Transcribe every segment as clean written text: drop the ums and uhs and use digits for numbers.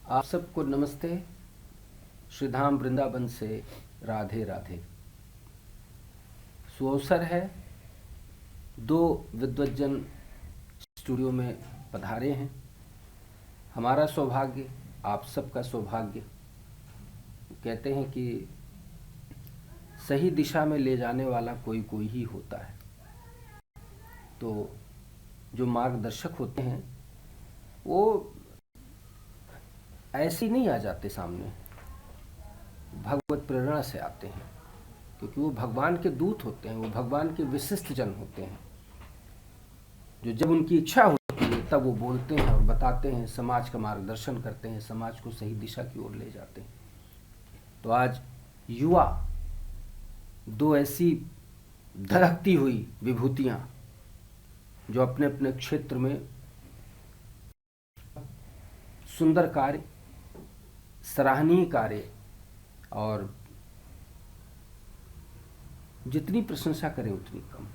आप सबको नमस्ते। श्री धाम वृंदावन से राधे राधे। सुअवसर है, दो विद्वज्जन स्टूडियो में पधारे हैं। हमारा सौभाग्य, आप सबका सौभाग्य। कहते हैं कि सही दिशा में ले जाने वाला कोई कोई ही होता है। तो जो मार्गदर्शक होते हैं वो ऐसे ही नहीं आ जाते सामने, भगवत प्रेरणा से आते हैं, क्योंकि वो भगवान के दूत होते हैं, वो भगवान के विशिष्ट जन होते हैं, जो जब उनकी इच्छा होती है तब वो बोलते हैं और बताते हैं, समाज का मार्गदर्शन करते हैं, समाज को सही दिशा की ओर ले जाते हैं। तो आज युवा दो ऐसी धड़कती हुई विभूतियां जो अपने अपने क्षेत्र में सुंदर कार्य, सराहनीय कार्य और जितनी प्रशंसा करें उतनी कम।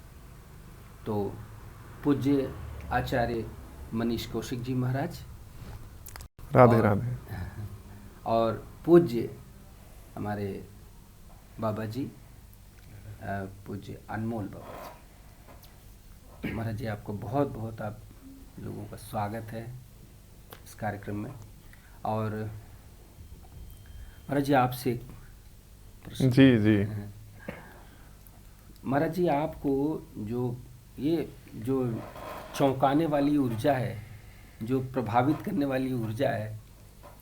तो पूज्य आचार्य मनीष कौशिक जी महाराज, राधे राधे, और पूज्य हमारे बाबा जी, पूज्य अनमोल बाबा जी। महाराज जी, आपको बहुत बहुत आप लोगों का स्वागत है इस कार्यक्रम में। और महाराज जी, आपसे एक प्रश्न। जी। महाराज जी, आपको ये जो चौंकाने वाली ऊर्जा है, जो प्रभावित करने वाली ऊर्जा है,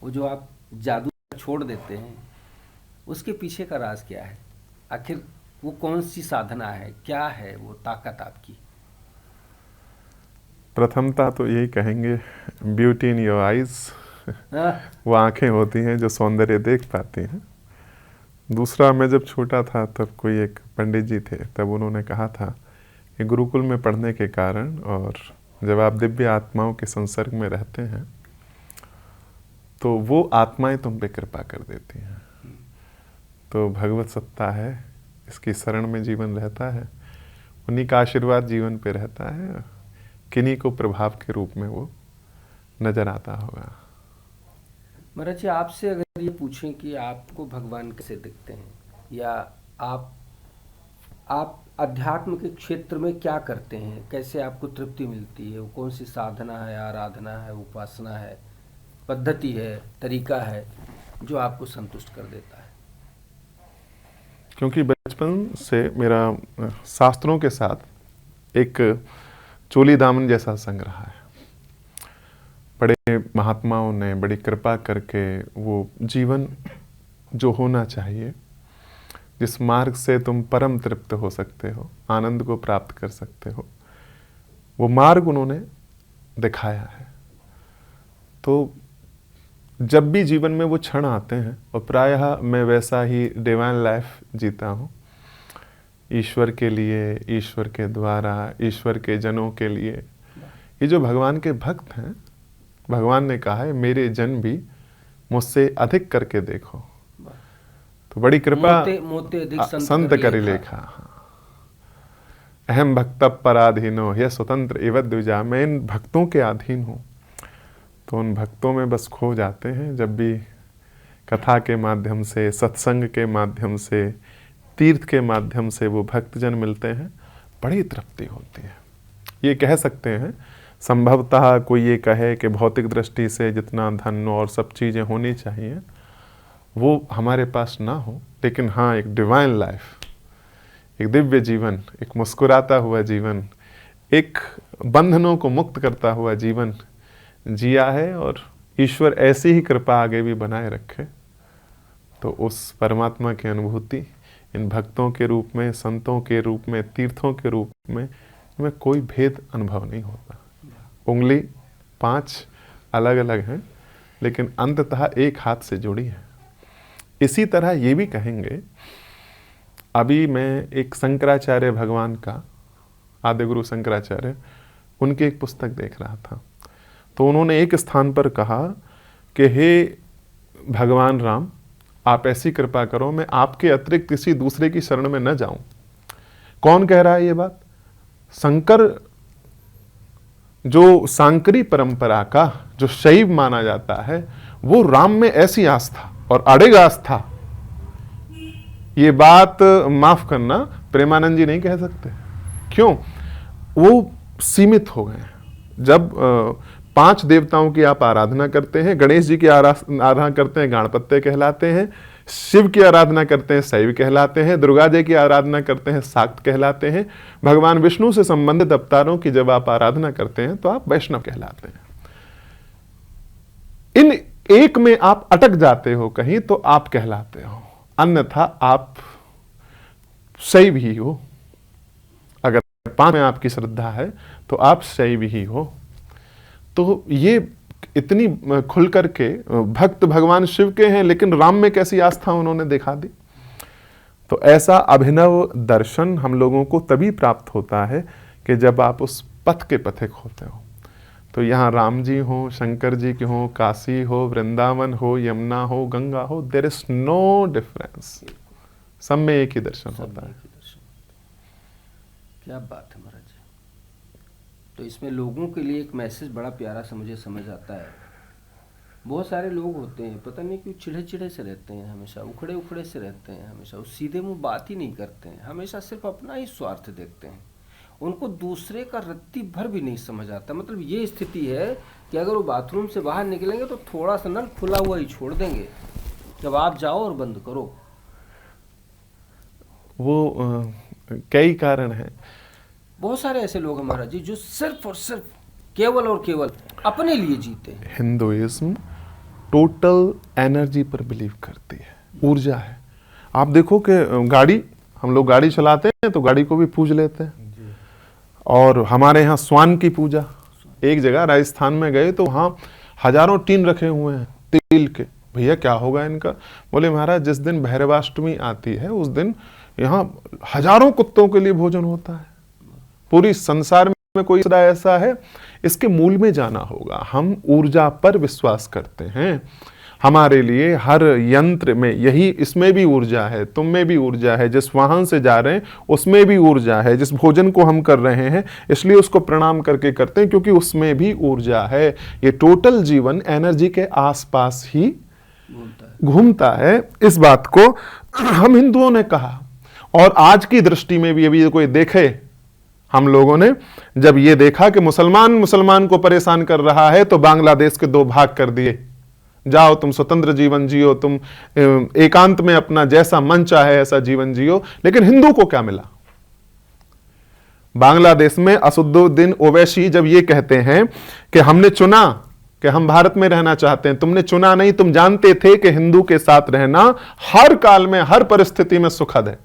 वो जो आप जादू छोड़ देते हैं, उसके पीछे का राज क्या है? आखिर वो कौन सी साधना है, क्या है वो ताकत आपकी? प्रथमता तो यही कहेंगे, ब्यूटी इन योर आइज। वो आंखें होती हैं जो सौंदर्य देख पाती हैं। दूसरा, मैं जब छोटा था तब कोई एक पंडित जी थे, तब उन्होंने कहा था कि गुरुकुल में पढ़ने के कारण और जब आप दिव्य आत्माओं के संसर्ग में रहते हैं तो वो आत्माएं तुम पे कृपा कर देती हैं। तो भगवत सत्ता है, इसकी शरण में जीवन रहता है, उन्हीं का आशीर्वाद जीवन पे रहता है, किन्हीं को प्रभाव के रूप में वो नजर आता होगा। महाराज जी, आपसे अगर ये पूछें कि आपको भगवान कैसे दिखते हैं, या आप अध्यात्म के क्षेत्र में क्या करते हैं, कैसे आपको तृप्ति मिलती है, वो कौन सी साधना है, आराधना है, उपासना है, पद्धति है, तरीका है जो आपको संतुष्ट कर देता है? क्योंकि बचपन से मेरा शास्त्रों के साथ एक चोली दामन जैसा संग रहा है। बड़े महात्माओं ने बड़ी कृपा करके वो जीवन जो होना चाहिए, जिस मार्ग से तुम परम तृप्त हो सकते हो, आनंद को प्राप्त कर सकते हो, वो मार्ग उन्होंने दिखाया है। तो जब भी जीवन में वो क्षण आते हैं, और प्रायः मैं वैसा ही डिवाइन लाइफ जीता हूँ, ईश्वर के लिए, ईश्वर के द्वारा, ईश्वर के जनों के लिए। ये जो भगवान के भक्त हैं, भगवान ने कहा है मेरे जन भी मुझसे अधिक करके देखो। तो बड़ी कृपा मोते अधिक संत करि लेखा। अहम भक्त पराधीनो यह स्वतंत्र एवं द्विजा। मैं इन भक्तों के अधीन हूँ। तो उन भक्तों में बस खो जाते हैं। जब भी कथा के माध्यम से, सत्संग के माध्यम से, तीर्थ के माध्यम से वो भक्तजन मिलते हैं, बड़ी तृप्ति होती है। ये कह सकते हैं, संभवतः कोई ये कहे कि भौतिक दृष्टि से जितना धन और सब चीज़ें होनी चाहिए वो हमारे पास ना हो, लेकिन हाँ, एक डिवाइन लाइफ, एक दिव्य जीवन, एक मुस्कुराता हुआ जीवन, एक बंधनों को मुक्त करता हुआ जीवन जिया है, और ईश्वर ऐसी ही कृपा आगे भी बनाए रखे। तो उस परमात्मा की अनुभूति इन भक्तों के रूप में, संतों के रूप में, तीर्थों के रूप में कोई भेद अनुभव नहीं होता। उंगली 5 अलग अलग हैं, लेकिन अंततः एक हाथ से जुड़ी है। इसी तरह ये भी कहेंगे, अभी मैं एक शंकराचार्य भगवान का, आदिगुरु शंकराचार्य, उनकी एक पुस्तक देख रहा था। तो उन्होंने एक स्थान पर कहा कि हे भगवान राम, आप ऐसी कृपा करो मैं आपके अतिरिक्त किसी दूसरे की शरण में न जाऊं। कौन कह रहा है ये बात? शंकर, जो सांकरी परंपरा का जो शैव माना जाता है, वो राम में ऐसी आस्था और अड़िग आस्था, ये बात माफ करना प्रेमानंद जी नहीं कह सकते। क्यों? वो सीमित हो गए। जब 5 देवताओं की आप आराधना करते हैं, गणेश जी की आराधना करते हैं, गणपत्य कहलाते हैं, शिव की आराधना करते हैं, शैव कहलाते हैं, दुर्गा जी की आराधना करते हैं, शाक्त कहलाते हैं, भगवान विष्णु से संबंधित अवतारों की जब आप आराधना करते हैं तो आप वैष्णव कहलाते हैं। इन एक में आप अटक जाते हो कहीं तो आप कहलाते हो, अन्यथा आप शैव ही हो। अगर 5 में आपकी श्रद्धा है तो आप शैव ही हो। तो ये इतनी खुल करके भक्त भगवान शिव के हैं, लेकिन राम में कैसी आस्था उन्होंने दिखा दी। तो ऐसा अभिनव दर्शन हम लोगों को तभी प्राप्त होता है कि जब आप उस पथ के पथिक होते हो। तो यहाँ राम जी हो, शंकर जी की हो, काशी हो, वृंदावन हो, यमुना हो, गंगा हो, देयर इज नो डिफरेंस, सब में एक ही दर्शन होता है। क्या बात है महाराज जी। तो इसमें लोगों के लिए एक मैसेज बड़ा प्यारा सा मुझे समझ आता है। बहुत सारे लोग होते हैं, पता नहीं क्यों चिढ़े चिढ़े से रहते हैं, हमेशा उखड़े उखड़े से रहते हैं, हमेशा वो सीधे मुंह बात ही नहीं करते हैं, हमेशा सिर्फ अपना ही स्वार्थ देखते हैं। उनको दूसरे का रत्ती भर भी नहीं समझ आता। मतलब ये स्थिति है कि अगर वो बाथरूम से बाहर निकलेंगे तो थोड़ा सा नल खुला हुआ ही छोड़ देंगे, जब आप जाओ और बंद करो। वो कई कारण हैं। बहुत सारे ऐसे लोग हैं महाराज जी जो सिर्फ और सिर्फ केवल और केवल अपने लिए जीते हैं। हिंदुइज्म टोटल एनर्जी पर बिलीव करती है, ऊर्जा है। आप देखो कि गाड़ी, हम लोग गाड़ी चलाते हैं तो गाड़ी को भी पूज लेते हैं। और हमारे यहाँ स्वान की पूजा, एक जगह राजस्थान में गए तो वहाँ हजारों टीन रखे हुए हैं तेल के। भैया क्या होगा इनका? बोले महाराज जिस दिन भैरवाष्टमी आती है उस दिन यहाँ हजारों कुत्तों के लिए भोजन होता है। पूरी संसार में कोई ऐसा है? इसके मूल में जाना होगा। हम ऊर्जा पर विश्वास करते हैं। हमारे लिए हर यंत्र में यही, इसमें भी ऊर्जा है, तुम में भी ऊर्जा है, जिस वाहन से जा रहे हैं उसमें भी ऊर्जा है, जिस भोजन को हम कर रहे हैं इसलिए उसको प्रणाम करके करते हैं क्योंकि उसमें भी ऊर्जा है। ये टोटल जीवन एनर्जी के आसपास ही घूमता है। इस बात को हम हिंदुओं ने कहा, और आज की दृष्टि में भी अभी कोई देखे, हम लोगों ने जब ये देखा कि मुसलमान को परेशान कर रहा है तो बांग्लादेश के 2 भाग कर दिए। जाओ तुम स्वतंत्र जीवन जियो, तुम एकांत में अपना जैसा मन चाहे ऐसा जीवन जियो। लेकिन हिंदू को क्या मिला? बांग्लादेश में असदुद्दीन ओवैसी जब ये कहते हैं कि हमने चुना कि हम भारत में रहना चाहते हैं, तुमने चुना नहीं, तुम जानते थे कि हिंदू के साथ रहना हर काल में हर परिस्थिति में सुखद है,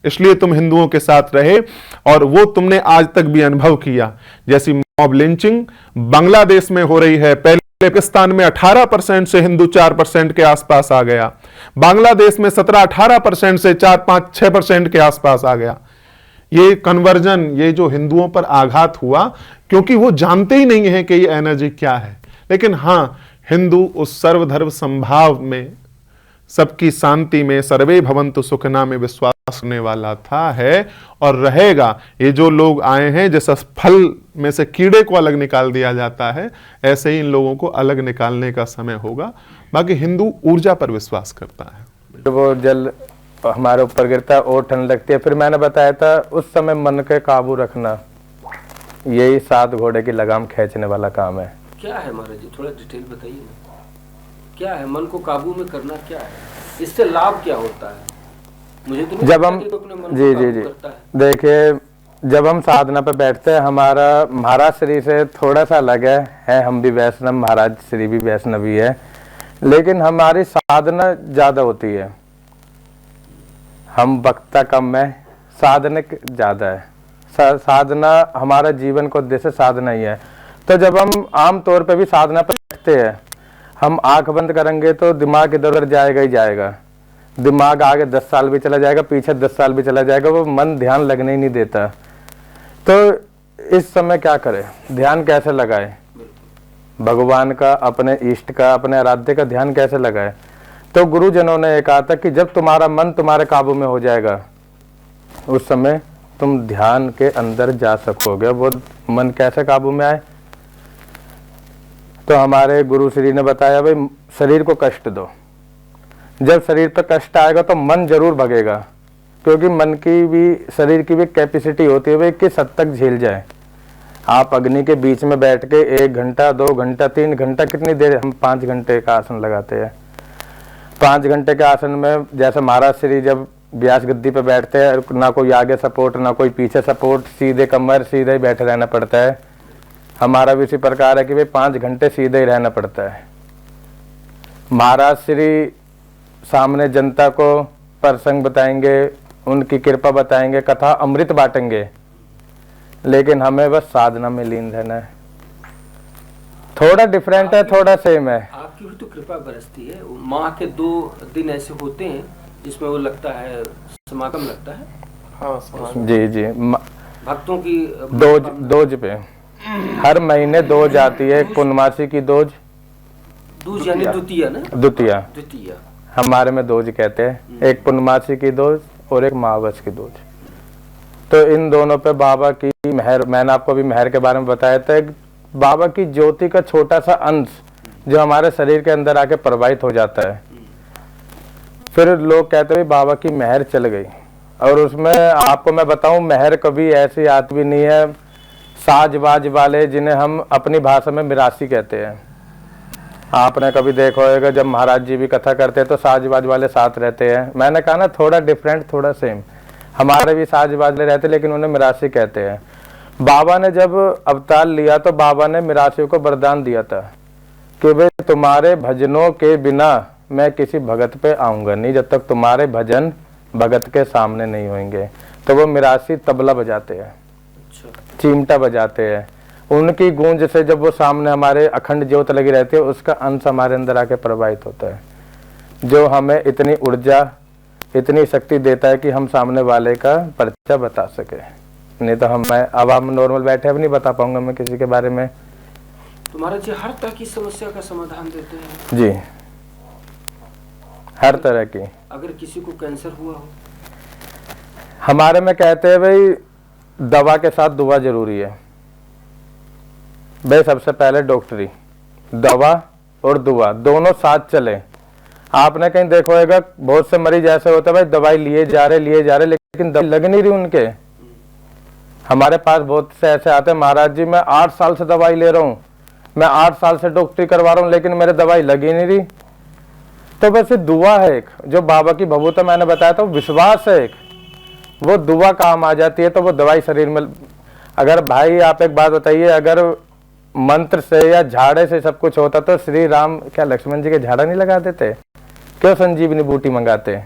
इसलिए तुम हिंदुओं के साथ रहे, और वो तुमने आज तक भी अनुभव किया। जैसी मॉब लिंचिंग बांग्लादेश में हो रही है, पहले पाकिस्तान में 18% से हिंदू 4% के आसपास आ गया, बांग्लादेश में 17-18% से 4-5-6% के आसपास आ गया। ये कन्वर्जन, ये जो हिंदुओं पर आघात हुआ क्योंकि वो जानते ही नहीं है कि ये एनर्जी क्या है। लेकिन हां, हिंदू उस सर्वधर्म संभाव में, सबकी शांति में, सर्वे भवन्तु सुखिनः में विश्वास करने वाला था, है और रहेगा। ये जो लोग आए हैं, जैसा फल में से कीड़े को अलग निकाल दिया जाता है, ऐसे ही इन लोगों को अलग निकालने का समय होगा। बाकी हिंदू ऊर्जा पर विश्वास करता है। तो वो जल हमारे ऊपर गिरता है और ठंड लगती है। फिर मैंने बताया था उस समय मन के काबू रखना, यही 7 घोड़े की लगाम खींचने वाला काम है। क्या है महाराज जी, थोड़ा डिटेल बताइए ना, क्या है मन को काबू में करना? क्या है इससे लाभ, क्या होता है? मुझे तो नहीं जब हम जी देखिए, जब हम साधना पे बैठते हैं, हमारा महाराज श्री से थोड़ा सा अलग है, हम भी वैष्णव, महाराज श्री भी वैष्णवी है, लेकिन हमारी साधना ज्यादा होती है। हम वक्ता कम है, साधनिक ज्यादा है। साधना हमारा जीवन का उद्देश्य साधना ही है। तो जब हम आम तौर पे भी साधना पर बैठते हैं, हम आंख बंद करेंगे तो दिमाग इधर उधर जाएगा ही जाएगा। दिमाग आगे 10 साल भी चला जाएगा, पीछे 10 साल भी चला जाएगा, वो मन ध्यान लगने ही नहीं देता। तो इस समय क्या करें, ध्यान कैसे लगाए, भगवान का, अपने इष्ट का, अपने आराध्य का ध्यान कैसे लगाए? तो गुरुजनों ने कहा था कि जब तुम्हारा मन तुम्हारे काबू में हो जाएगा, उस समय तुम ध्यान के अंदर जा सकोगे। वो मन कैसे काबू में आए? तो हमारे गुरु श्री ने बताया भाई शरीर को कष्ट दो, जब शरीर पर कष्ट आएगा तो मन जरूर भगेगा, क्योंकि मन की भी शरीर की भी कैपेसिटी होती है भाई किस हद तक झेल जाए। आप अग्नि के बीच में बैठ के 1 घंटा 2 घंटा 3 घंटा, कितनी देर, हम 5 घंटे का आसन लगाते हैं। 5 घंटे के आसन में जैसे महाराज श्री जब व्यास गद्दी पे बैठते हैं, ना कोई आगे सपोर्ट ना कोई पीछे सपोर्ट, सीधे कमर सीधे ही बैठे रहना पड़ता है। हमारा भी इसी प्रकार है कि भाई 5 घंटे सीधे ही रहना पड़ता है। महाराज श्री सामने जनता को प्रसंग बताएंगे, उनकी कृपा बताएंगे, कथा अमृत बांटेंगे, लेकिन हमें बस साधना में लीन रहना है। थोड़ा डिफरेंट है, थोड़ा सेम है। आपकी भी तो कृपा बरसती है। माह के 2 दिन ऐसे होते हैं जिसमें वो लगता है, समागम लगता है। हाँ, जी जी, भक्तों की दोज पे हर महीने दोज आती है। एक पूर्णमासी की दोज, दूज यानी द्वितीय ना, द्वितीय हमारे में दोज कहते हैं। एक पूर्णमासी की दोज और एक मावस की दोज। तो इन दोनों पे बाबा की मेहर, मैंने आपको अभी मेहर के बारे में बताया था, बाबा की ज्योति का छोटा सा अंश जो हमारे शरीर के अंदर आके प्रवाहित हो जाता है। फिर लोग कहते हैं बाबा की मेहर चल गई, और उसमें आपको मैं बताऊं मेहर कभी ऐसी आती भी नहीं है। साजबाज वाले जिन्हें हम अपनी भाषा में मिरासी कहते हैं, आपने कभी देखा होगा जब महाराज जी भी कथा करते हैं तो साजबाज वाले साथ रहते हैं। मैंने कहा ना थोड़ा डिफरेंट थोड़ा सेम, हमारे भी साजबाज वाले रहते लेकिन उन्हें मिरासी कहते हैं। बाबा ने जब अवतार लिया तो बाबा ने मिरासियों को वरदान दिया था कि भाई तुम्हारे भजनों के बिना मैं किसी भगत पे आऊंगा नहीं, जब तक तुम्हारे भजन भगत के सामने नहीं होंगे। तो वो मिरासी तबला बजाते हैं, चिमटा बजाते हैं, उनकी गूंज से जब वो सामने हमारे अखंड ज्योत लगी रहती है उसका अंश हमारे अंदर आके प्रवाहित होता है, जो हमें इतनी ऊर्जा इतनी शक्ति देता है कि हम सामने वाले का परिचय बता सके। नहीं तो अब हम नॉर्मल बैठे अब नहीं बता पाऊंगा मैं किसी के बारे में। तुम्हारा जी हर तरह की समस्या का समाधान देते हैं जी, हर तरह की। अगर किसी को कैंसर हुआ हो, हमारे में कहते हैं भाई दवा के साथ दुआ जरूरी है। भाई सबसे पहले डॉक्टरी, दवा और दुआ दोनों साथ चले। आपने कहीं देखो होगा बहुत से मरीज ऐसे होते हैं भाई दवाई लिए जा रहे लेकिन दवाई लग नहीं रही उनके। हमारे पास बहुत से ऐसे आते हैं, महाराज जी मैं 8 साल से दवाई ले रहा हूँ, मैं 8 साल से डॉक्टरी करवा रहा हूँ लेकिन मेरे दवाई लग ही नहीं रही। तो वैसे दुआ है एक, जो बाबा की भभूता मैंने बताया था, विश्वास है एक, वो दुआ काम आ जाती है तो वो दवाई शरीर में। अगर भाई आप एक बात बताइए, अगर मंत्र से या झाड़े से सब कुछ होता तो श्री राम क्या लक्ष्मण जी के झाड़ा नहीं लगा देते? क्यों संजीवनी बूटी मंगाते?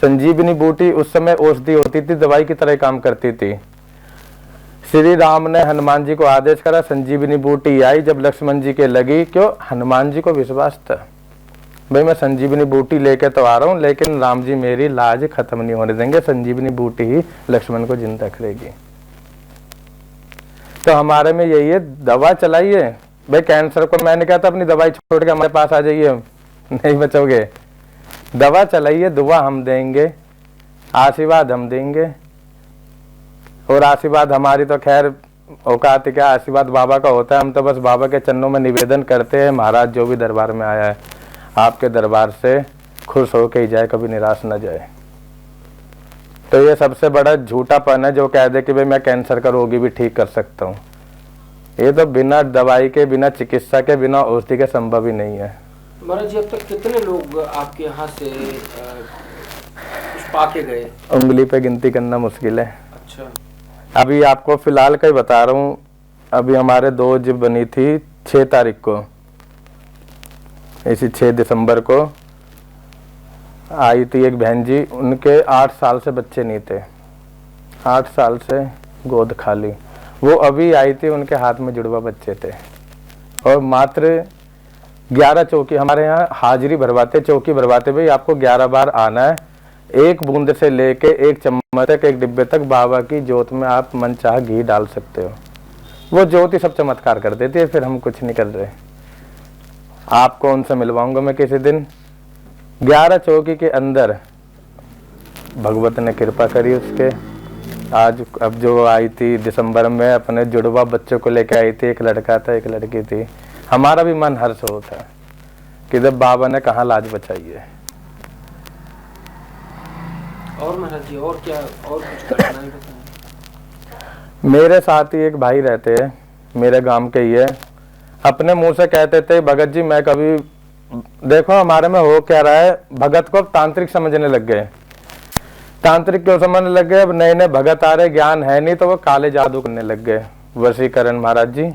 संजीवनी बूटी उस समय औषधि होती थी, दवाई की तरह काम करती थी। श्री राम ने हनुमान जी को आदेश करा, संजीवनी बूटी आई, जब लक्ष्मण जी के लगी, क्यों? हनुमान जी को विश्वास था भाई मैं संजीवनी बूटी लेके तो आ रहा हूँ लेकिन राम जी मेरी लाज खत्म नहीं होने देंगे, संजीवनी बूटी ही लक्ष्मण को जिंदा करेगी। तो हमारे में यही है, दवा चलाइए भाई। कैंसर को मैंने कहा था अपनी दवाई छोड़ के हमारे पास आ जाइए, नहीं बचोगे। दवा चलाइए, दुआ हम देंगे, आशीर्वाद हम देंगे। और आशीर्वाद हमारी तो खैर औकात क्या, आशीर्वाद बाबा का होता है। हम तो बस बाबा के चरणों में निवेदन करते हैं, महाराज जो भी दरबार में आया है आपके दरबार से खुश होके ही जाए, कभी निराश न जाए। तो ये सबसे बड़ा झूठापन है जो कह दे कि भाई मैं कैंसर का रोगी भी ठीक कर सकता हूँ। ये तो बिना दवाई के, बिना चिकित्सा के, बिना औषधि के संभव ही नहीं है। महाराज जी अब तक कितने लोग आपके यहाँ से कुछ पाके गए? उंगली पे गिनती करना मुश्किल है। अच्छा, अभी आपको फिलहाल का ही बता रहा हूँ। अभी हमारे दोज बनी थी 6 तारीख को, इसी 6 दिसंबर को आई थी एक बहन जी, उनके 8 साल से बच्चे नहीं थे, 8 साल से गोद खाली। वो अभी आई थी, उनके हाथ में जुड़वा बच्चे थे, और मात्र 11 चौकी हमारे यहाँ हाजिरी भरवाते, चौकी भरवाते, भाई आपको 11 बार आना है। 1 बूंद से लेके 1 चम्मच तक, 1 डिब्बे तक बाबा की ज्योत में आप मनचाहा घी डाल सकते हो। वो ज्योति सब चमत्कार कर देती है, फिर हम कुछ नहीं कर रहे। आपको उनसे मिलवाऊंगा मैं किसी दिन। 11 चौकी के अंदर भगवत ने कृपा करी उसके। आज अब जो आई थी दिसंबर में, अपने जुड़वा बच्चों को लेके आई थी, एक लड़का था एक लड़की थी। हमारा भी मन हर्ष होता है कि जब बाबा ने कहाँ लाज बचाई है। और महाराज जी और क्या, और कुछ घटनाएं बताएं। मेरे साथ ही एक भाई रहते हैं, मेरे गांव के ही है। अपने मुंह से कहते थे भगत जी मैं कभी, देखो हमारे में हो क्या रहा है, भगत को अब तांत्रिक समझने लग गए। तांत्रिक क्यों समझने लग गए, अब नए नए भगत आ रहे, ज्ञान है नहीं तो वो काले जादू करने लग गए। वशीकरण महाराज जी,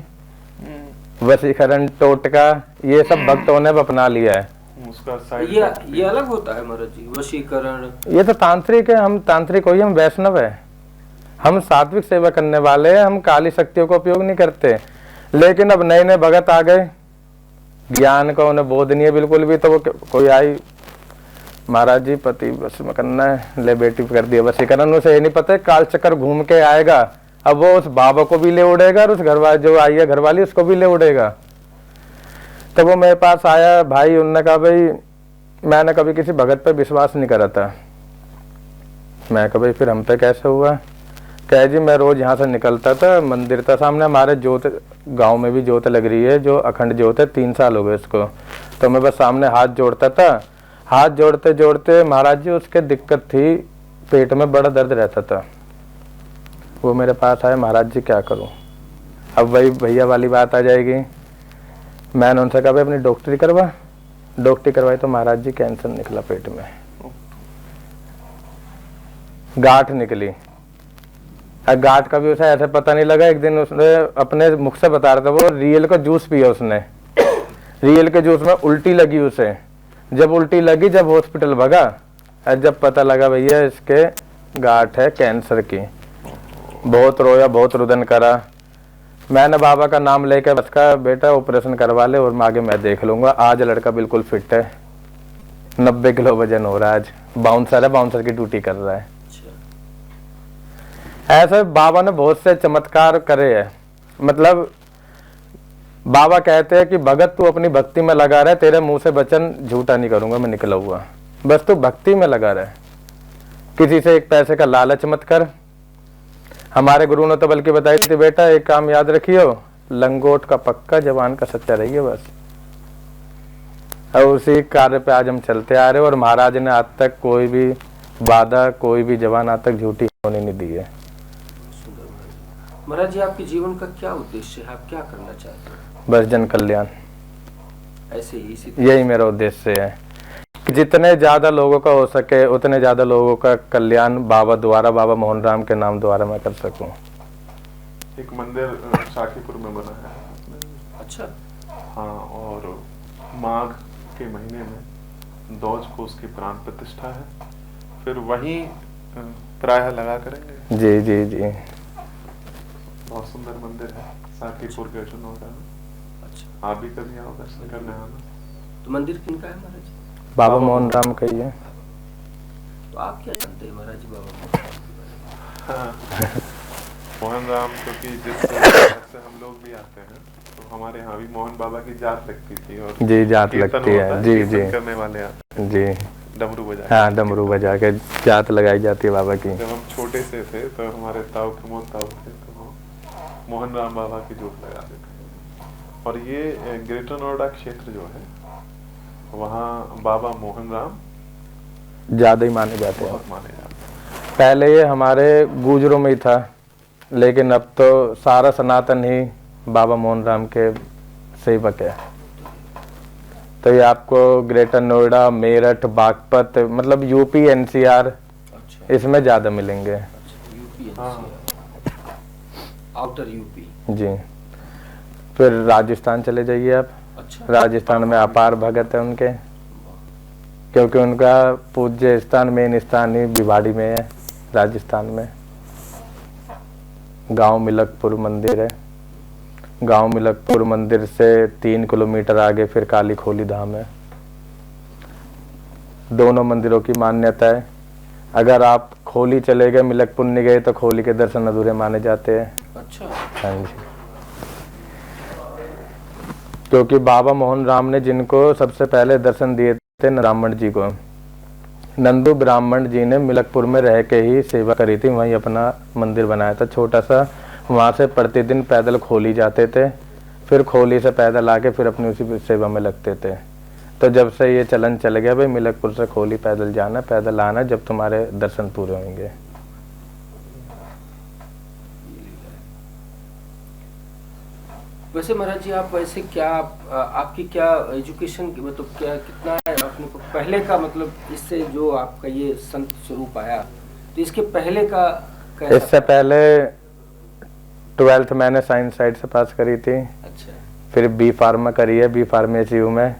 वशीकरण, टोटका, ये सब भक्तों ने अब अपना लिया है। उसका साइड ये अलग होता है महाराज जी, वशीकरण। ये तो तांत्रिक है, हम तांत्रिक हो, हम वैष्णव है, हम सात्विक सेवा करने वाले हैं, हम काली शक्तियों का उपयोग नहीं करते। लेकिन अब नए नए भगत आ गए, ज्ञान का उन्हें बोध नहीं है बिल्कुल भी। तो वो कोई आई, महाराज जी पति बस में करना है, ले बेटी कर दिया वशीकरण, उसे ये नहीं पता है काल चक्कर घूम के आएगा, अब वो उस बाबा को भी ले उड़ेगा और उस घरवाली जो आई है घरवाली उसको भी ले उड़ेगा। तो वो मेरे पास आया भाई, उन्होंने कहा भाई मैंने कभी किसी भगत पे विश्वास नहीं करा था। मैं कहा भाई फिर हम पे कैसे हुआ। कह जी मैं रोज यहाँ से निकलता था, मंदिर था सामने हमारे, जोत गांव में भी जोत लग रही है, जो अखंड जोत है, 3 साल हो गए उसको। तो मैं बस सामने हाथ जोड़ता था, हाथ जोड़ते जोड़ते महाराज जी उसके दिक्कत थी, पेट में बड़ा दर्द रहता था। वो मेरे पास आए, महाराज जी क्या करूं। अब वही भैया वाली बात आ जाएगी। मैंने उनसे कहा भाई अपनी डॉक्टरी करवा। डॉक्टरी करवाई तो महाराज जी कैंसर निकला पेट में, गांठ निकली। गांठ का भी उसे ऐसे पता नहीं लगा। एक दिन उसने अपने मुख से बता रहा था, वो रियल का जूस पिया उसने, रियल के जूस में उल्टी लगी उसे। जब उल्टी लगी, जब हॉस्पिटल भगा, जब पता लगा भैया इसके गांठ है कैंसर की। बहुत रोया, बहुत रुदन करा। मैंने बाबा का नाम लेकर बस का बेटा ऑपरेशन करवा ले और आगे मैं देख लूंगा। आज लड़का बिल्कुल फिट है, 90 किलो वजन हो रहा है। आज बाउंसर है, बाउंसर की ड्यूटी कर रहा है। ऐसे बाबा ने बहुत से चमत्कार करे हैं। मतलब बाबा कहते हैं कि भगत तू अपनी भक्ति में लगा रहे, तेरे मुंह से वचन झूठा नहीं करूंगा मैं निकला हुआ, बस तू भक्ति में लगा रहे, किसी से एक पैसे का लालच मत कर। हमारे गुरु ने तो बल्कि बताई थी बेटा एक काम याद रखियो, लंगोट का पक्का जवान का सच्चा रहिए बस। और उसी कार्य पे आज हम चलते आ रहे हैं। और महाराज ने आज तक कोई भी वादा, कोई भी जवान आज तक झूठी होने नहीं दी है। महाराज जी आपके जीवन का क्या उद्देश्य है, आप क्या करना चाहते हैं? बस जन कल्याण, ऐसे ही इसी यही मेरा उद्देश्य है कि जितने ज्यादा लोगों का हो सके उतने ज्यादा लोगों का कल्याण बाबा द्वारा, बाबा मोहन राम के नाम द्वारा मैं कर सकूं। एक मंदिर शाकीपुर में बना है। अच्छा। हाँ, और माघ के महीने में दौज को उसकी प्राण प्रतिष्ठा है, फिर वहीं प्रायः लगा करेंगे। जी जी जी, बहुत सुंदर मंदिर है शाकीपुर के नोएडा में। अच्छा, आप भी कभी आओ दर्शन करने आना। तो मंदिर किनका है महाराज जी? बाबा मोहन राम का ही है। तो आप क्या जानते हैं महाराज जी बाबा मोहन राम? क्योंकि जिस घर से हम लोग भी आते हैं तो हमारे यहाँ भी मोहन बाबा की जात लगती थी। और जी जात लगती है, जी जी, करने वाले आते हैं, जी डमरू बजा, हाँ डमरू बजा के जात लगाई जाती है बाबा की। जब हम छोटे से थे तो हमारे ताऊ प्रमोद ताऊ थे, तो वो मोहन राम बाबा की जोत लगाते थे। और ये ग्रेटर नोएडा क्षेत्र जो है वहाँ बाबा मोहन राम ज्यादा ही माने जाते हैं, बहुत माने जाते हैं। पहले ये हमारे गुजरों में ही था, लेकिन अब तो सारा सनातन ही बाबा मोहन राम के सेवक है। तो ये आपको ग्रेटर नोएडा, मेरठ, बागपत, मतलब यूपी, एनसीआर, अच्छा। इसमें ज्यादा मिलेंगे। अच्छा, यूपी, आउटर यूपी। जी, फिर राजस्थान चले जाइए आप। अच्छा। राजस्थान में अपार भगत है उनके, क्योंकि उनका पूज्य स्थान, मेन स्थान ही भिवाड़ी में है राजस्थान में। गांव मिलकपुर मंदिर है। गांव मिलकपुर मंदिर से 3 किलोमीटर आगे फिर काली खोली धाम है। दोनों मंदिरों की मान्यता है। अगर आप खोली चले गए, मिलकपुर नहीं गए, तो खोली के दर्शन अधूरे माने जाते हैं। अच्छा। हाँ जी, क्योंकि बाबा मोहन राम ने जिनको सबसे पहले दर्शन दिए थे ब्राह्मण जी को, नंदू ब्राह्मण जी ने मिलकपुर में रह के ही सेवा करी थी, वहीं अपना मंदिर बनाया था छोटा सा। वहाँ से प्रतिदिन पैदल खोली जाते थे, फिर खोली से पैदल आके फिर अपनी उसी सेवा में लगते थे। तो जब से ये चलन चल गया भाई मिलकपुर से खोली पैदल जाना पैदल आना, जब तुम्हारे दर्शन पूरे होंगे। वैसे महाराज जी आप वैसे क्या आपकी क्या एजुकेशन की मतलब क्या कितना है आपने पहले का, मतलब इससे जो आपका ये संत स्वरूप आया तो इसके पहले का कैसा इससे पहले 12th मैंने साइंस साइड से पास करी थी। अच्छा। फिर बी फार्मा करी है, बी फार्मेसी हूँ मैं।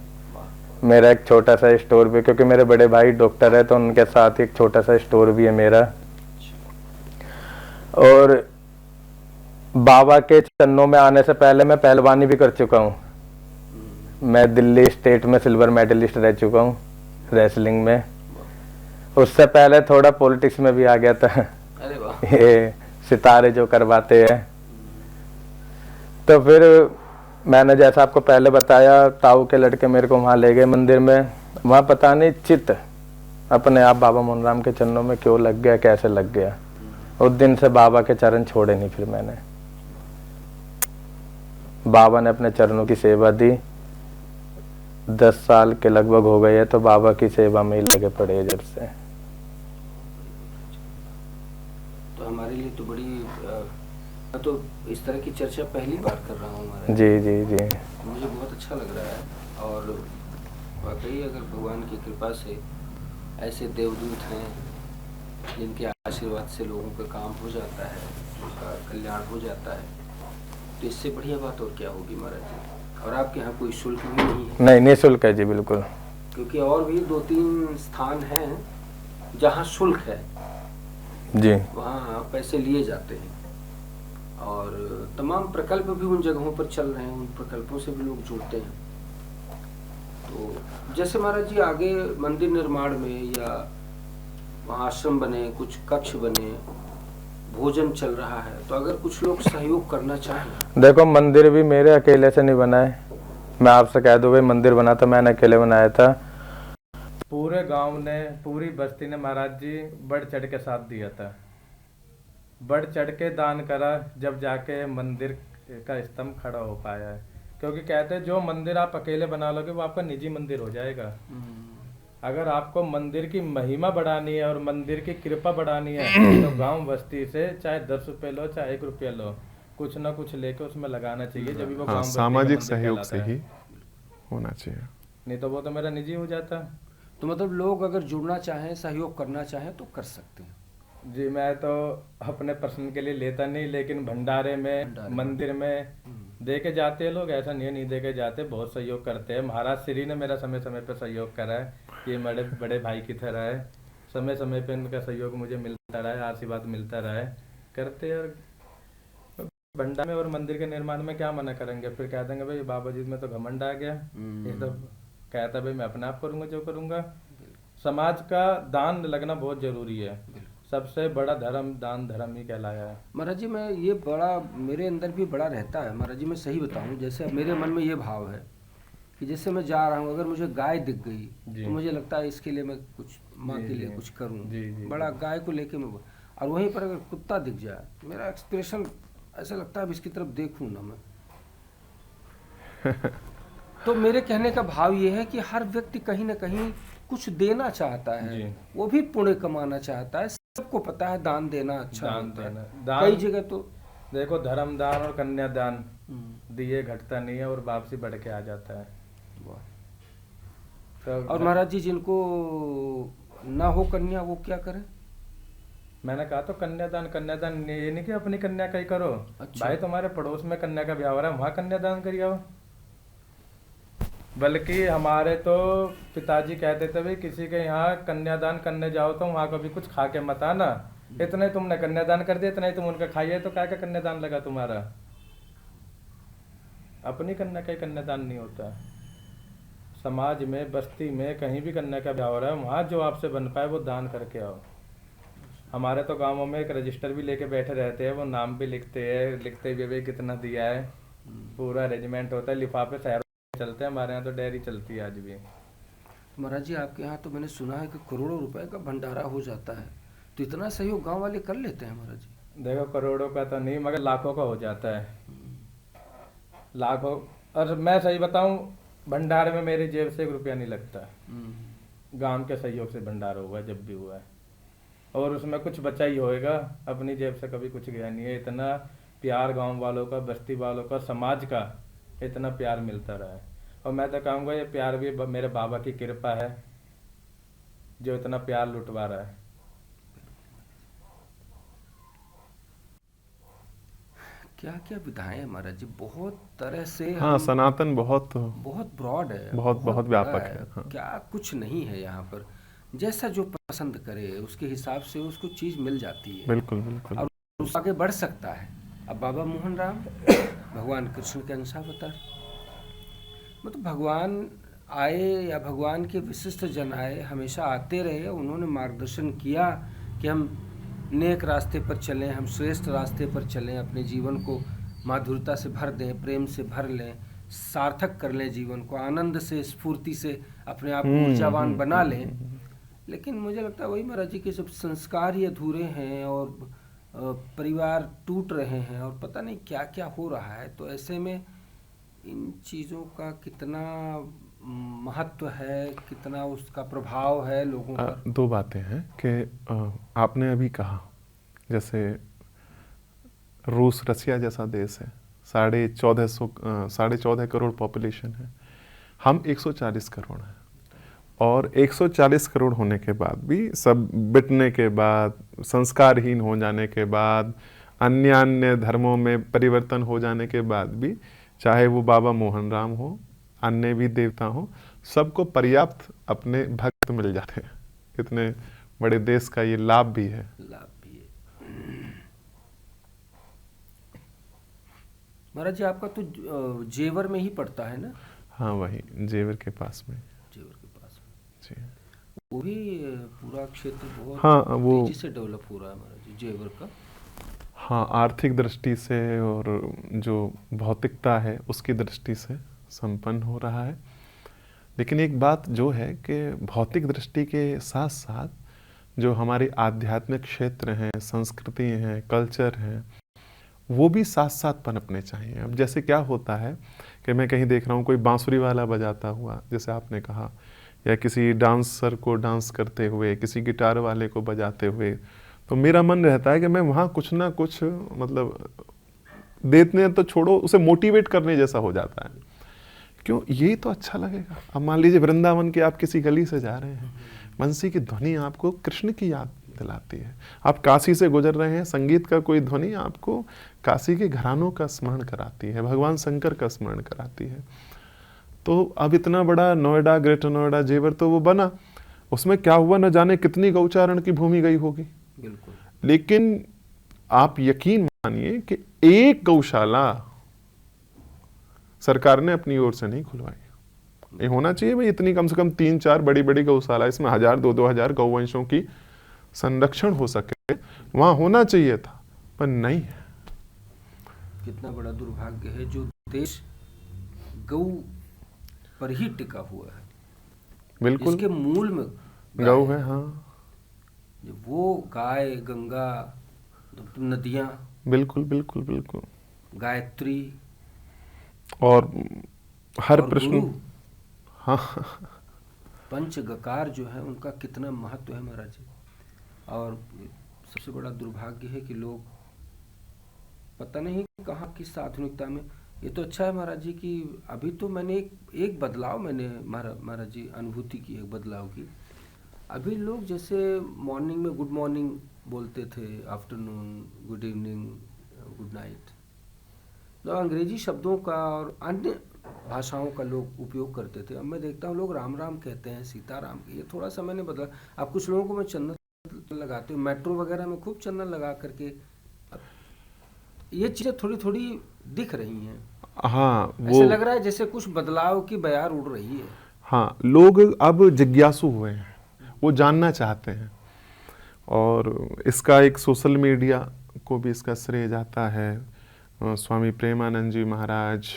मेरा एक छोटा सा स्टोर भी, क्योंकि मेरे बड़े भाई डॉक्टर है तो उनके साथ एक छोटा सा स्टोर भी है मेरा। और बाबा के चरणों में आने से पहले मैं पहलवानी भी कर चुका हूँ। मैं दिल्ली स्टेट में सिल्वर मेडलिस्ट रह चुका हूँ रेसलिंग में। उससे पहले थोड़ा पॉलिटिक्स में भी आ गया था। अरे वाह। ये सितारे जो करवाते हैं। तो फिर मैंने जैसा आपको पहले बताया, ताऊ के लड़के मेरे को वहाँ ले गए मंदिर में। वहाँ पता नहीं चित्त अपने आप बाबा मोहनराम के चरणों में क्यों लग गया, कैसे लग गया। उस दिन से बाबा के चरण छोड़े नहीं। फिर मैंने बाबा ने अपने चरणों की सेवा दी। 10 साल के लगभग हो गए हैं, तो बाबा की सेवा में ही लगे पड़े हैं जब से। तो हमारे लिए तो बड़ी मैं तो इस तरह की चर्चा पहली बार कर रहा हूँ हमारे। जी जी जी। मुझे बहुत अच्छा लग रहा है। और वाकई अगर भगवान की कृपा से ऐसे देवदूत हैं जिनके आशीर्वाद से लोगों का काम हो जाता है, उनका कल्याण हो जाता है, तो इससे बढ़िया बात और क्या होगी महाराज जी। और आपके यहाँ कोई शुल्क भी नहीं है? नहीं, निःशुल्क है जी, बिल्कुल। क्योंकि और भी 2-3 स्थान हैं जहाँ शुल्क है जी। वहाँ पैसे लिए जाते हैं। और तमाम प्रकल्प भी उन जगहों पर चल रहे हैं, उन प्रकल्पों से भी लोग जुड़ते हैं। तो जैसे महाराज जी आगे मंदिर निर्माण में या वहाँ आश्रम बने, कुछ कक्ष बने, भोजन चल रहा है, तो अगर कुछ लोग सहयोग करना चाहें। देखो मंदिर भी मेरे अकेले से नहीं बना है। मैं आपसे कह दूं भाई मंदिर बना था मैंने अकेले बनाया था। पूरे गांव ने, पूरी बस्ती ने महाराज जी बढ़ चढ़ के साथ दिया था। बढ़ चढ़ के दान करा, जब जाके मंदिर का स्तंभ खड़ा हो पाया है। क्योंकि कहते हैं जो मंदिर आप अकेले बना लोगे वो आपका निजी मंदिर हो जाएगा। अगर आपको मंदिर की महिमा बढ़ानी है और मंदिर की कृपा बढ़ानी है तो गांव बस्ती से चाहे 10 रुपए लो चाहे 1 रुपया लो, कुछ ना कुछ लेके उसमें लगाना चाहिए, जब भी वो गांव सामाजिक सहयोग से ही होना चाहिए। नहीं तो वो तो मेरा निजी हो जाता। तो मतलब लोग अगर जुड़ना चाहें, सहयोग करना चाहें तो कर सकते हैं। जी, मैं तो अपने पर्सन के लिए लेता नहीं, लेकिन भंडारे में मंदिर में दे के जाते हैं लोग। ऐसा नहीं दे के जाते, बहुत सहयोग करते हैं। महाराज श्री ने मेरा समय समय पे सहयोग करा है, ये मेरे बड़े भाई की तरह है। समय समय पे इनका सहयोग मुझे मिलता रहा है, आशीर्वाद मिलता रहा है, करते। और भंडारे में और मंदिर के निर्माण में क्या मना करेंगे। फिर कह देंगे भाई बाबा जी में तो घमंड आ गया, ये तो कहता भाई मैं अपने आप करूंगा जो करूंगा। समाज का दान लगना बहुत जरूरी है। सबसे बड़ा धर्म दान धर्म ही कहलाया है। महाराज जी मैं ये बड़ा मेरे अंदर भी बड़ा रहता है महाराज जी। मैं सही बताऊं, जैसे अब मेरे मन में ये भाव है कि जैसे मैं जा रहा हूँ, अगर मुझे गाय दिख गई तो मुझे लगता है इसके लिए मैं कुछ माँ के लिए कुछ करूँ। बड़ा गाय को लेके मैं, और वहीं पर अगर कुत्ता दिख जाए मेरा एक्सप्रेशन ऐसा लगता है इसकी तरफ देखूँ ना मैं। तो मेरे कहने का भाव ये है कि हर व्यक्ति कहीं ना कहीं कुछ देना चाहता है, वो भी पुण्य कमाना चाहता है। सबको पता है दान देना अच्छा होता है। कई जगह तो देखो धर्म दान और कन्या दान दिए घटता नहीं है और वापसी बढ़ के आ जाता है। तो और महाराज जी जिनको ना हो कन्या वो क्या करें? मैंने कहा तो कन्यादान ये नहीं कि अपनी कन्या का ही करो। अच्छा। भाई तुम्हारे पड़ोस में कन्या का ब्याह हो रहा है, वहाँ कन्यादान करिए आओ। बल्कि हमारे तो पिताजी कहते थे भाई किसी के यहाँ कन्यादान करने जाओ तो वहाँ कभी कुछ खा के मत आना। इतने तुमने कन्यादान कर दिया, इतना ही तुम उनका खाइए, तो क्या का कन्यादान लगा तुम्हारा? अपनी कन्या का कन्यादान नहीं होता। समाज में, बस्ती में कहीं भी कन्या का ब्याह हो रहा है, वहाँ जो आपसे बन पाए वो दान करके आओ। हमारे तो गाँवों में एक रजिस्टर भी लेके बैठे रहते हैं, वो नाम भी लिखते हैं, लिखते हुए भी कितना दिया है, पूरा अरेंजमेंट होता है। लिफाफे शहरों चलते हैं, हमारे यहाँ तो डेयरी चलती है आज भी। महाराज जी आपके यहाँ तो मैंने सुना है कि करोड़ों रुपए का भंडारा हो जाता है, तो इतना सहयोग गांव वाले कर लेते हैं महाराज जी? देखो करोड़ों का तो नहीं मगर लाखों का हो जाता है। लाखों। और मैं सही बताऊं, भंडारे में मेरी जेब से 1 रुपया नहीं लगता। गांव के सहयोग से भंडारा हुआ है, जब भी हुआ है, और उसमें कुछ बचा ही होएगा, अपनी जेब से कभी कुछ गया नहीं है। इतना प्यार गांव वालों का, बस्ती वालों का, समाज का इतना प्यार मिलता रहा है। और मैं तो कहूँगा ये प्यार भी मेरे बाबा की कृपा है, जो इतना प्यार लुटवा रहा है। क्या क्या विधाएं हैं महाराज जी, बहुत तरह से हाँ, हम सनातन बहुत बहुत ब्रॉड है, बहुत बहुत बड़ा व्यापक है। है। हाँ, क्या कुछ नहीं है यहाँ पर, जैसा जो पसंद करे उसके हिसाब से उसको चीज मिल जाती है बिल्कुल बिल्कुल। और उसको आगे बढ़ सकता है। अब बाबा मोहन राम भगवान कृष्ण के अंश अवतार, मतलब भगवान आए या भगवान के विशिष्ट जन आए, हमेशा आते रहे, उन्होंने मार्गदर्शन किया कि हम नेक रास्ते पर चलें, हम श्रेष्ठ रास्ते पर चलें, अपने जीवन को माधुरता से भर दें, प्रेम से भर लें, सार्थक कर लें जीवन को, आनंद से, स्फूर्ति से अपने आप को ऊर्जावान बना लें। लेकिन मुझे लगता है वही महाराज जी के सब संस्कार ही अधूरे हैं और परिवार टूट रहे हैं और पता नहीं क्या क्या हो रहा है। तो ऐसे में इन चीज़ों का कितना महत्व है, कितना उसका प्रभाव है लोगों पर। 2 बातें हैं कि आपने अभी कहा, जैसे रूस रसिया जैसा देश है, 14.5 करोड़ पॉपुलेशन है, हम 140 करोड़ हैं, और 140 करोड़ होने के बाद भी, सब बिटने के बाद, संस्कारहीन हो जाने के बाद, अन्य अन्य धर्मों में परिवर्तन हो जाने के बाद भी, चाहे वो बाबा मोहन राम हो, अन्य भी देवता हो, सबको पर्याप्त अपने भक्त मिल जाते हैं। इतने बड़े देश का ये लाभ भी है। लाभ भी है। महाराज जी आपका तो जेवर में ही पड़ता है ना? हाँ, वही जेवर के पास में। जेवर के पास में जी वो भी पूरा क्षेत्र बहुत हाँ, वो तेजी से डेवलप हो रहा है महाराज जी, जेवर का। हाँ, आर्थिक दृष्टि से और जो भौतिकता है उसकी दृष्टि से संपन्न हो रहा है। लेकिन एक बात जो है कि भौतिक दृष्टि के साथ साथ जो हमारे आध्यात्मिक क्षेत्र हैं, संस्कृति हैं, कल्चर हैं, वो भी साथ साथ पनपने चाहिए। अब जैसे क्या होता है कि मैं कहीं देख रहा हूँ कोई बांसुरी वाला बजाता हुआ, जैसे आपने कहा, या किसी डांसर को डांस करते हुए, किसी गिटार वाले को बजाते हुए, तो मेरा मन रहता है कि मैं वहाँ कुछ ना कुछ, मतलब देते तो छोड़ो, उसे मोटिवेट करने जैसा हो जाता है। क्यों, यही तो अच्छा लगेगा। अब मान लीजिए वृंदावन के आप किसी गली से जा रहे हैं, बंसी की ध्वनि आपको कृष्ण की याद दिलाती है। आप काशी से गुजर रहे हैं, संगीत का कोई ध्वनि आपको काशी के घरानों का स्मरण कराती है, भगवान शंकर का स्मरण कराती है। तो अब इतना बड़ा नोएडा, ग्रेटर नोएडा, जेवर तो वो बना, उसमें क्या हुआ न जाने कितनी गौचारण की भूमि गई होगी। बिल्कुल। लेकिन आप यकीन मानिए कि एक गौशाला सरकार ने अपनी ओर से नहीं खुलवाई। ये होना चाहिए भाई, इतनी कम से कम 3-4 बड़ी बड़ी गौशाला, इसमें 1000-2-2 हजार गौवंशों की संरक्षण हो सके, वहां होना चाहिए था, पर नहीं है। कितना बड़ा दुर्भाग्य है जो देश गौ पर ही टिका हुआ है, बिल्कुल, इसके मूल में गौ है। हाँ, वो गाय, गंगा, नदियां, बिल्कुल बिल्कुल बिल्कुल, गायत्री और हर और प्रश्न, गुरु, हाँ, पंच गकार जो है उनका कितना महत्व है महाराज जी। और सबसे बड़ा दुर्भाग्य है कि लोग पता नहीं कहाँ किस आधुनिकता में। ये तो अच्छा है महाराज जी कि अभी तो मैंने एक बदलाव मैंने महाराज जी अनुभूति की, एक बदलाव की। अभी लोग जैसे मॉर्निंग में गुड मॉर्निंग बोलते थे, afternoon good evening, good night, तो अंग्रेजी शब्दों का और अन्य भाषाओं का लोग उपयोग करते थे। अब मैं देखता हूँ लोग राम राम कहते हैं, सीताराम। ये थोड़ा सा मैंने बदला। अब कुछ लोगों को मैं चंदन लगाते हूँ, मेट्रो वगैरह में खूब चंदन लगा करके, ये चीज़ें थोड़ी थोड़ी दिख रही हैं। हाँ, ऐसे लग रहा है जैसे कुछ बदलाव की बयार उड़ रही है। हाँ, लोग अब जिज्ञासु हुए हैं, वो जानना चाहते हैं, और इसका एक सोशल मीडिया को भी इसका श्रेय जाता है। स्वामी प्रेमानंद जी महाराज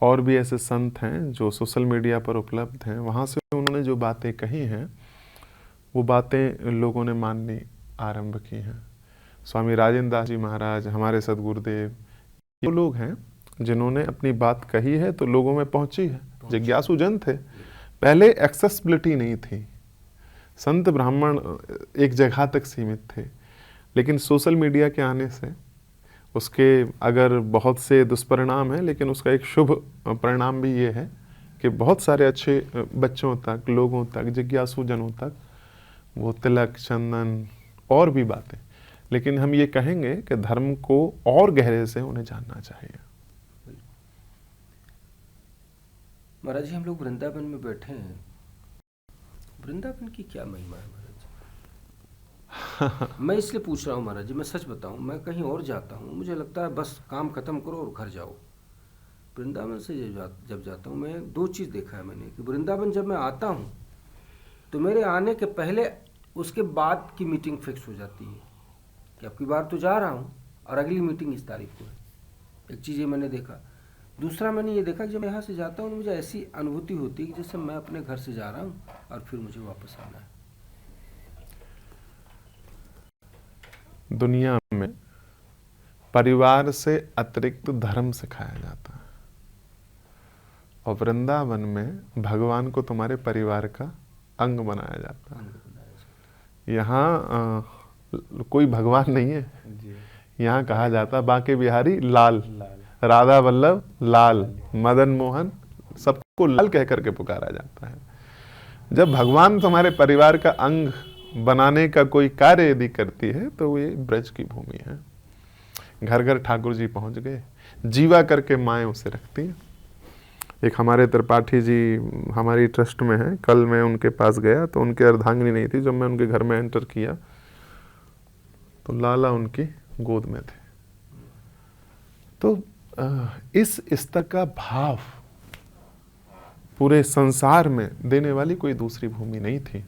और भी ऐसे संत हैं जो सोशल मीडिया पर उपलब्ध हैं, वहाँ से उन्होंने जो बातें कही हैं वो बातें लोगों ने माननी आरंभ की हैं। स्वामी राजेंद्र दास जी महाराज, हमारे सदगुरुदेव, ये लोग हैं जिन्होंने अपनी बात कही है तो लोगों में पहुंची है, जिज्ञासु जन थे। पहले एक्सेसिबिलिटी नहीं थी, संत ब्राह्मण एक जगह तक सीमित थे, लेकिन सोशल मीडिया के आने से उसके अगर बहुत से दुष्परिणाम हैं, लेकिन उसका एक शुभ परिणाम भी ये है कि बहुत सारे अच्छे बच्चों तक, लोगों तक, जिज्ञासु जनों तक वो तिलक, चंदन और भी बातें, लेकिन हम ये कहेंगे कि धर्म को और गहरे से उन्हें जानना चाहिए। महाराज जी, हम लोग वृंदावन में बैठे हैं, वृंदावन की क्या महिमा है महाराज जी? मैं इसलिए पूछ रहा हूँ महाराज जी, मैं सच बताऊँ, मैं कहीं और जाता हूँ, मुझे लगता है बस काम खत्म करो और घर जाओ। वृंदावन से जब जाता हूँ, मैं दो चीज़ देखा है मैंने कि वृंदावन जब मैं आता हूँ तो मेरे आने के पहले उसके बाद की मीटिंग फिक्स हो जाती है कि अब की बार तो जा रहा हूँ और अगली मीटिंग इस तारीख को है। एक चीज़ ये मैंने देखा। दूसरा मैंने ये देखा कि जब मैं यहाँ से जाता हूँ तो मुझे ऐसी अनुभूति होती है कि जैसे मैं अपने घर से जा रहा हूँ और फिर मुझे वापस आना है। दुनिया में परिवार से अतिरिक्त धर्म सिखाया जाता है, और वृंदावन में भगवान को तुम्हारे परिवार का अंग बनाया जाता है। यहाँ कोई भगवान नहीं है, यहाँ कहा जाता बांके बिहारी लाल, राधा वल्लभ लाल, मदन मोहन, सबको लाल कह करके पुकारा जाता है। जब भगवान तुम्हारे परिवार का अंग बनाने का कोई कार्य यदि करती है तो ये ब्रज की भूमि है। घर घर ठाकुर जी पहुंच गए, जीवा करके माएँ उसे रखती हैं। एक हमारे त्रिपाठी जी हमारी ट्रस्ट में है, कल मैं उनके पास गया तो उनके अर्धांगिनी नहीं थी। जब मैं उनके घर में एंटर किया तो लाला उनकी गोद में थे। तो इस स्तर का भाव पूरे संसार में देने वाली कोई दूसरी भूमि नहीं थी।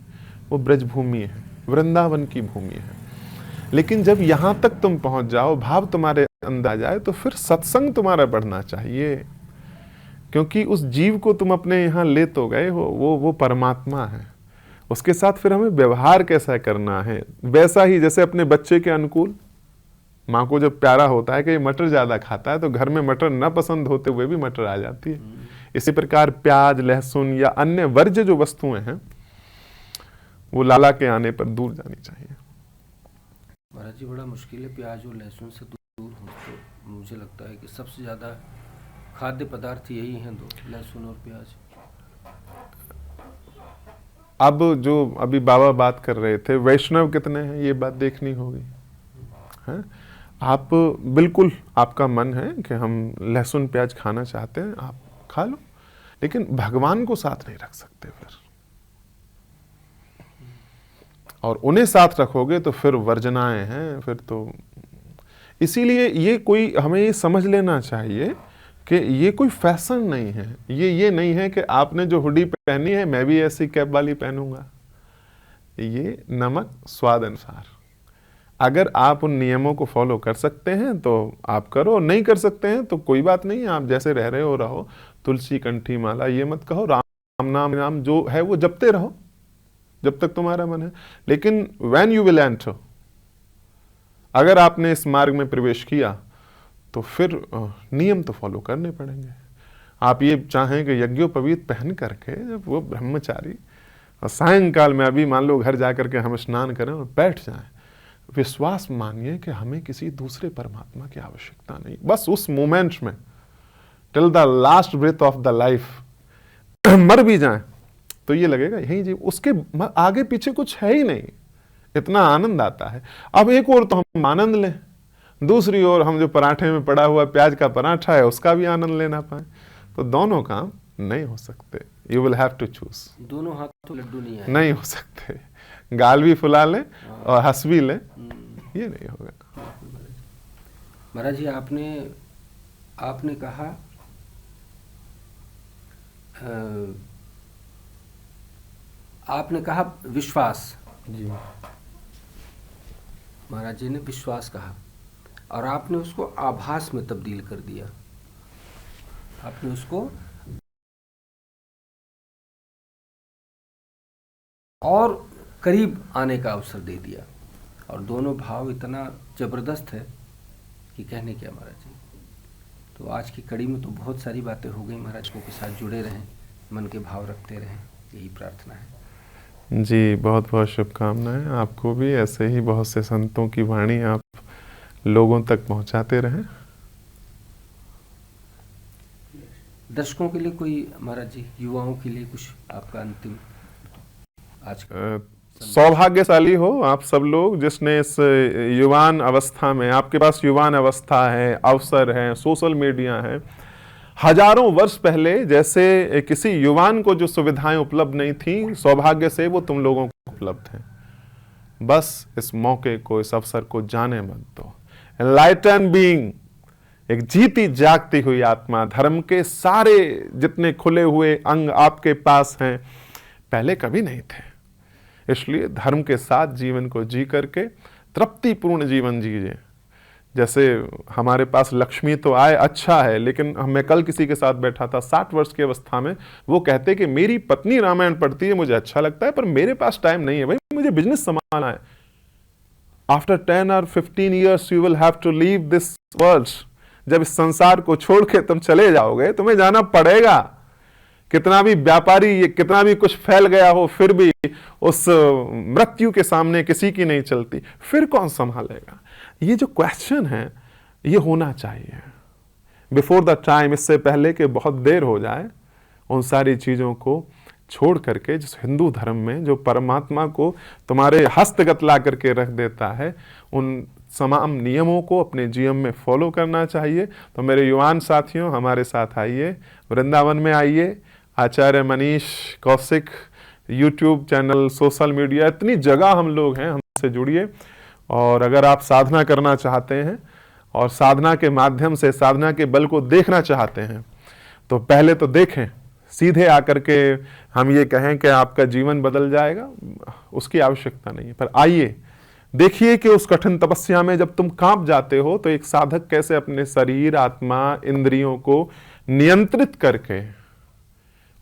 वो ब्रज भूमि है, वृंदावन की भूमि है। लेकिन जब यहाँ तक तुम पहुंच जाओ, भाव तुम्हारे अंदर आ जाए, तो फिर सत्संग तुम्हारा बढ़ना चाहिए, क्योंकि उस जीव को तुम अपने यहाँ ले तो गए हो, वो परमात्मा है। उसके साथ फिर हमें व्यवहार कैसा करना है, वैसा ही जैसे अपने बच्चे के अनुकूल। माँ को जब प्यारा होता है कि ये मटर ज्यादा खाता है, तो घर में मटर न पसंद होते हुए भी मटर आ जाती है। इसी प्रकार प्याज, लहसुन या अन्य वर्ज्य जो वस्तुएं हैं वो लाला के आने पर दूर जानी चाहिए। महाराज जी, बड़ा मुश्किल है प्याज और लहसुन से दूर हो। तो मुझे लगता है कि सबसे ज़्यादा खाद्य पदार्थ यही हैं दो, लहसुन और प्याज। अब जो अभी बाबा बात कर रहे थे, वैष्णव कितने हैं ये बात देखनी होगी, है? आप बिल्कुल, आपका मन है कि हम लहसुन प्याज खाना चाहते हैं, आप खा लो, लेकिन भगवान को साथ नहीं रख सकते फिर, और उन्हें साथ रखोगे तो फिर वर्जनाएं हैं फिर तो। इसीलिए ये कोई, हमें ये समझ लेना चाहिए कि ये कोई फैशन नहीं है। ये नहीं है कि आपने जो हुडी पहनी है मैं भी ऐसी कैप वाली पहनूंगा। ये नमक स्वाद अनुसार, अगर आप उन नियमों को फॉलो कर सकते हैं तो आप करो, नहीं कर सकते हैं तो कोई बात नहीं, आप जैसे रह रहे हो रहो। तुलसी कंठी माला ये मत कहो, राम नाम जो है वो जपते रहो जब तक तुम्हारा मन है। लेकिन व्हेन यू विल एंटर, अगर आपने इस मार्ग में प्रवेश किया तो फिर नियम तो फॉलो करने पड़ेंगे। आप ये चाहें कि यज्ञोपवीत पहन करके जब वो ब्रह्मचारी और सायंकाल में अभी मान लो घर जा करके हम स्नान करें और बैठ जाएं, विश्वास मानिए कि हमें किसी दूसरे परमात्मा की आवश्यकता नहीं। बस उस मोमेंट में till the last breath of the life मर भी जाएं तो ये लगेगा यही जीव, उसके आगे पीछे कुछ है ही नहीं। इतना आनंद आता है। अब एक और तो हम आनंद लें, दूसरी ओर हम जो पराठे में पड़ा हुआ प्याज का पराठा है उसका भी आनंद लेना पाए, तो दोनों काम नहीं हो सकते। You will have to choose. दोनों हाथ तो लड्डू नहीं हो सकते। गाल भी फुला लें और हंस भी लें, ये नहीं होगा। महाराज जी, आपने कहा आपने कहा विश्वास जी। महाराज जी ने विश्वास कहा और आपने उसको आभास में तब्दील कर दिया। आपने उसको और करीब आने का अवसर दे दिया, और दोनों भाव इतना जबरदस्त है कि कहने क्या महाराज जी। तो आज की कड़ी में तो बहुत सारी बातें हो गई। महाराज को के साथ जुड़े रहें, मन के भाव रखते रहें, यही प्रार्थना है। जी, बहुत बहुत शुभकामनाएं आपको भी। ऐसे ही बहुत से संतों की वाणी आप लोगों तक पहुंचाते रहें। दर्शकों के लिए कोई महाराज जी, युवाओं के लिए कुछ आपका अंतिम आज का? सौभाग्यशाली हो आप सब लोग जिसने इस युवान अवस्था में, आपके पास युवान अवस्था है, अवसर है, सोशल मीडिया है। हजारों वर्ष पहले जैसे किसी युवान को जो सुविधाएं उपलब्ध नहीं थी, सौभाग्य से वो तुम लोगों को उपलब्ध है। बस इस मौके को, इस अवसर को जाने मत दो। एनलाइटन बीइंग, एक जीती जागती हुई आत्मा, धर्म के सारे जितने खुले हुए अंग आपके पास हैं, पहले कभी नहीं थे। इसलिए धर्म के साथ जीवन को जी करके तृप्तिपूर्ण जीवन जीजिए। जैसे हमारे पास लक्ष्मी तो आए, अच्छा है, लेकिन मैं कल किसी के साथ बैठा था 60 वर्ष की अवस्था में, वो कहते कि मेरी पत्नी रामायण पढ़ती है, मुझे अच्छा लगता है, पर मेरे पास टाइम नहीं है भाई, मुझे बिजनेस संभालना है। After 10 or 15 years you will have to leave this world। जब इस संसार को छोड़ के तुम चले जाओगे, तुम्हें जाना पड़ेगा। कितना भी व्यापारी, कितना भी कुछ फैल गया हो, फिर भी उस मृत्यु के सामने किसी की नहीं चलती, फिर कौन संभालेगा? ये जो क्वेश्चन है, ये होना चाहिए बिफोर द टाइम, इससे पहले कि बहुत देर हो जाए। उन सारी चीजों को छोड़ करके, जिस हिंदू धर्म में जो परमात्मा को तुम्हारे हस्तगत ला करके रख देता है, उन तमाम नियमों को अपने जीवन में फॉलो करना चाहिए। तो मेरे युवान साथियों, हमारे साथ आइए, वृंदावन में आइए। Acharya Manish Kaushik YouTube channel, social media, इतनी जगह हम लोग हैं, हमसे जुड़िए। और अगर आप साधना करना चाहते हैं और साधना के माध्यम से साधना के बल को देखना चाहते हैं, तो पहले तो देखें। सीधे आकर के हम ये कहें कि आपका जीवन बदल जाएगा, उसकी आवश्यकता नहीं है। पर आइए, देखिए कि उस कठिन तपस्या में जब तुम कांप जाते हो, तो एक साधक कैसे अपने शरीर, आत्मा, इंद्रियों को नियंत्रित करके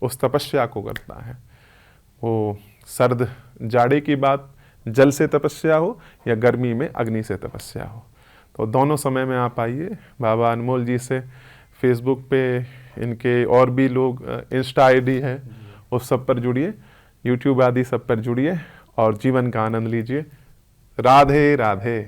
उस तपस्या को करता है। वो सर्द जाड़े की बात, जल से तपस्या हो या गर्मी में अग्नि से तपस्या हो, तो दोनों समय में आप आइए। बाबा अनमोल जी से फेसबुक पे, इनके और भी लोग, इंस्टा आईडी है, उस सब पर जुड़िए, यूट्यूब आदि सब पर जुड़िए और जीवन का आनंद लीजिए। राधे राधे।